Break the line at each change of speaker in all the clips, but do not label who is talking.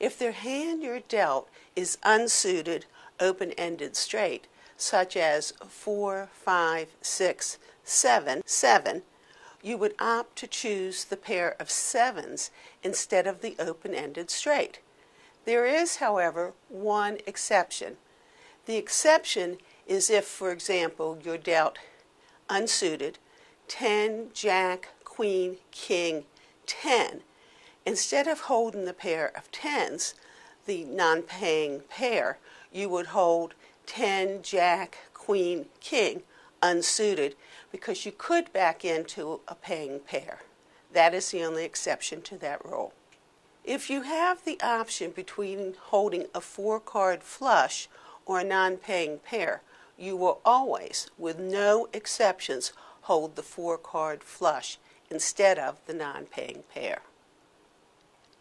If the hand you're dealt is unsuited, open-ended straight, such as 4, 5, 6, 7, 7, you would opt to choose the pair of sevens instead of the open-ended straight. There is, however, one exception. The exception is if, for example, you're dealt unsuited, 10, Jack, Queen, King, 10. Instead of holding the pair of tens, the non-paying pair, you would hold 10, Jack, Queen, King, unsuited, because you could back into a paying pair. That is the only exception to that rule. If you have the option between holding a 4-card flush or a non-paying pair, you will always, with no exceptions, hold the 4-card flush instead of the non-paying pair.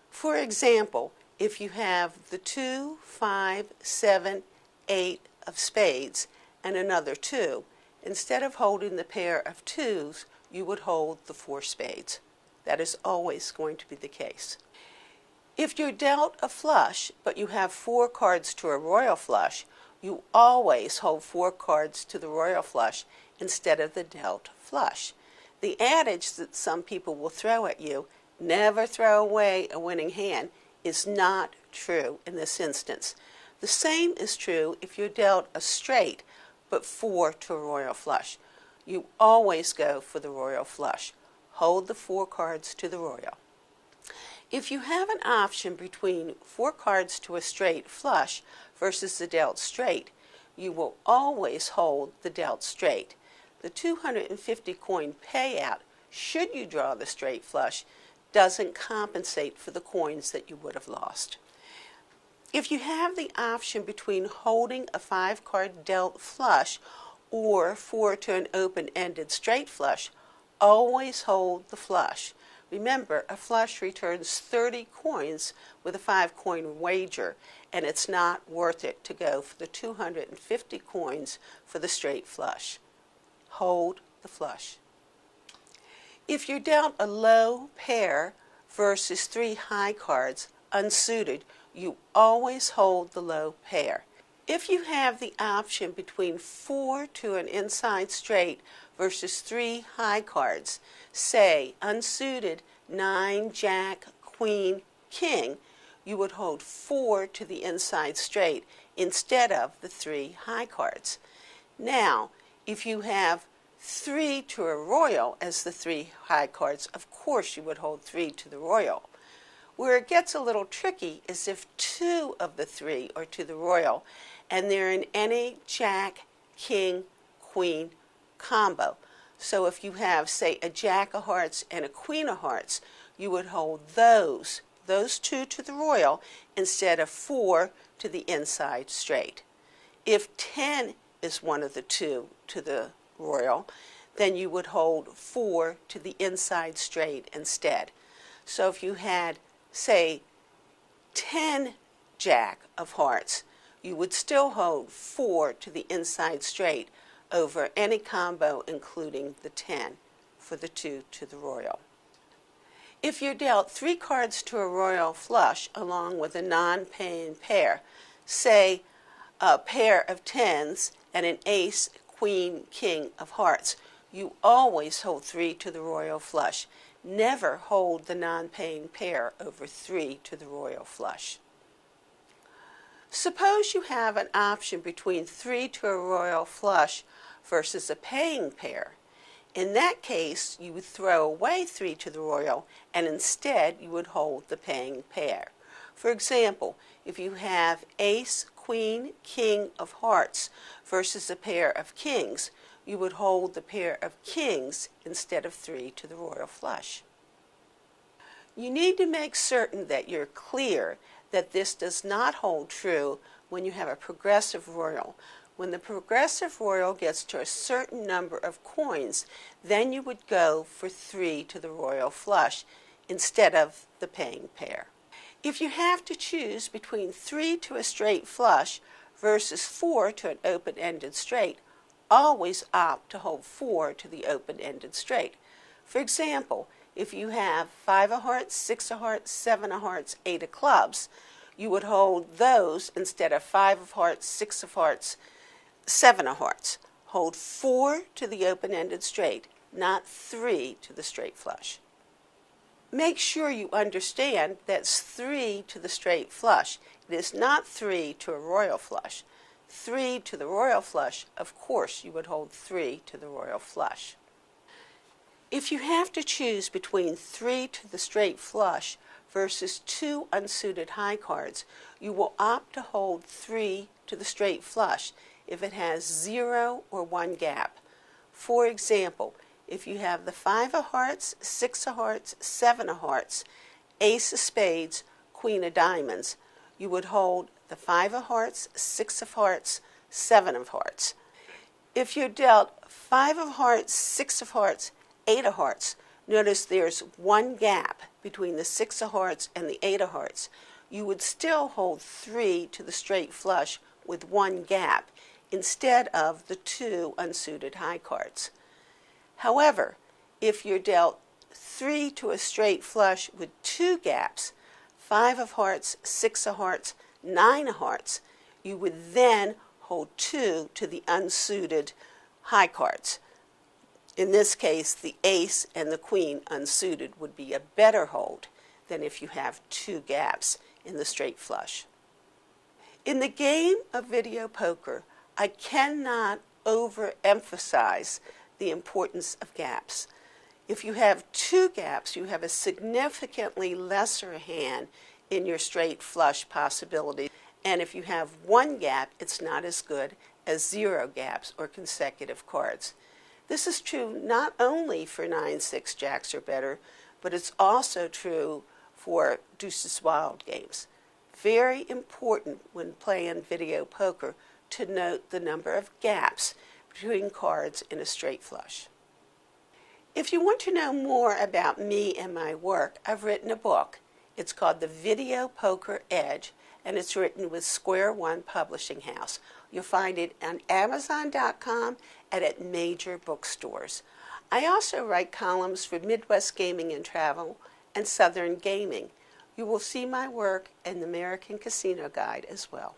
For example, if you have the 2, 5, 7, 8 of spades and another 2, instead of holding the pair of 2s, you would hold the 4 spades. That is always going to be the case. If you're dealt a flush, but you have 4 cards to a royal flush, you always hold 4 cards to the royal flush instead of the dealt flush. The adage that some people will throw at you, never throw away a winning hand, is not true in this instance. The same is true if you're dealt a straight, but 4 to a royal flush. You always go for the royal flush. Hold the 4 cards to the royal. If you have an option between 4 cards to a straight flush versus the dealt straight, you will always hold the dealt straight. The 250 coin payout, should you draw the straight flush, doesn't compensate for the coins that you would have lost. If you have the option between holding a 5-card dealt flush or 4 to an open-ended straight flush, always hold the flush. Remember, a flush returns 30 coins with a 5-coin wager, and it's not worth it to go for the 250 coins for the straight flush. Hold the flush. If you're dealt a low pair versus 3 high cards, unsuited, you always hold the low pair. If you have the option between 4 to an inside straight versus 3 high cards, say unsuited 9, Jack, Queen, King, you would hold 4 to the inside straight instead of the 3 high cards. Now, if you have 3 to a royal as the 3 high cards, of course you would hold 3 to the royal. Where it gets a little tricky is if 2 of the 3 are to the royal and they're in any Jack, King, Queen combo. So if you have, say, a Jack of Hearts and a Queen of Hearts, you would hold those 2 to the royal instead of 4 to the inside straight. If 10 is one of the 2 to the royal, then you would hold 4 to the inside straight instead. So if you had, say, 10 Jack of Hearts, you would still hold 4 to the inside straight over any combo including the 10 for the 2 to the royal. If you're dealt 3 cards to a royal flush along with a non-paying pair, say a pair of 10s and an ace, Queen, King of Hearts, you always hold 3 to the royal flush. Never hold the non-paying pair over 3 to the royal flush. Suppose you have an option between 3 to a royal flush versus a paying pair. In that case, you would throw away 3 to the royal and instead you would hold the paying pair. For example, if you have ace, Queen, King of Hearts versus a pair of kings, you would hold the pair of kings instead of 3 to the royal flush. You need to make certain that you're clear that this does not hold true when you have a progressive royal. When the progressive royal gets to a certain number of coins, then you would go for 3 to the royal flush instead of the paying pair. If you have to choose between 3 to a straight flush versus 4 to an open-ended straight, always opt to hold 4 to the open-ended straight. For example, if you have 5 of hearts, 6 of hearts, 7 of hearts, 8 of clubs, you would hold those instead of 5 of hearts, 6 of hearts, 7 of hearts. Hold 4 to the open-ended straight, not 3 to the straight flush. Make sure you understand that's 3 to the straight flush. It is not 3 to a royal flush. 3 to the royal flush, of course you would hold 3 to the royal flush. If you have to choose between 3 to the straight flush versus 2 unsuited high cards, you will opt to hold 3 to the straight flush if it has 0 or 1 gap. For example, if you have the 5 of hearts, 6 of hearts, 7 of hearts, ace of spades, queen of diamonds, you would hold the 5 of hearts, 6 of hearts, 7 of hearts. If you're dealt 5 of hearts, 6 of hearts, 8 of hearts, notice there's 1 gap between the 6 of hearts and the 8 of hearts. You would still hold 3 to the straight flush with 1 gap instead of the 2 unsuited high cards. However, if you're dealt 3 to a straight flush with 2 gaps, 5 of hearts, 6 of hearts, 9 of hearts, you would then hold 2 to the unsuited high cards. In this case, the ace and the queen unsuited would be a better hold than if you have 2 gaps in the straight flush. In the game of video poker, I cannot overemphasize the importance of gaps. If you have 2 gaps, you have a significantly lesser hand in your straight flush possibility. And if you have 1 gap, it's not as good as 0 gaps or consecutive cards. This is true not only for 9-6 jacks or better, but it's also true for deuces wild games. Very important when playing video poker to note the number of gaps between cards in a straight flush. If you want to know more about me and my work, I've written a book. It's called The Video Poker Edge, and it's written with Square One Publishing House. You'll find it on Amazon.com and at major bookstores. I also write columns for Midwest Gaming and Travel and Southern Gaming. You will see my work in the American Casino Guide as well.